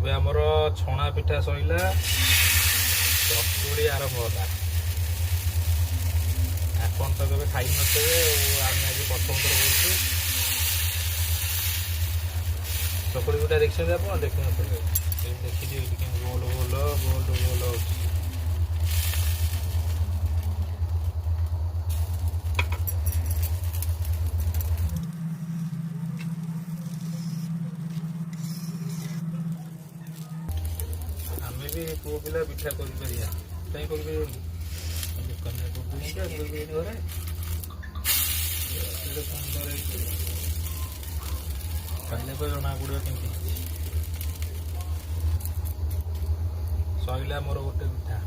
ଏବେ ଆମର ଛଣା ପିଠା ସଇଲା, ଚକୁଳି ଆରମ୍ଭ ହେଲା। ଆପଣ ତ କେବେ ଖାଇନଥିବେ ଆଉ ଆମେ ଆଜି ପ୍ରଥମ ଥର କରୁଛୁ। ଚକୁଳି ପିଠା ଦେଖିଛନ୍ତି ଆପଣ? ଦେଖିନଥିବେ, ଦେଖିଥିବେ ଟିକେ ଗୋଲ ଗୋଲ ଗୋଲ ଗୋଲ ହଉଛି। ଆମେ ବି ପୁଅ ପିଲା ପିଠା କରିପାରିବା, କାହିଁ କରିପାରିବନି? ଦୋକାନରେ କରିପାରିବେନି ଘରେ ସୁନ୍ଦର ହେଇଛି, ଖାଇଲେ ତ ଜଣା ପଡ଼ିବ କେମିତି। ସଇଲା ମୋର ଗୋଟେ ପିଠା।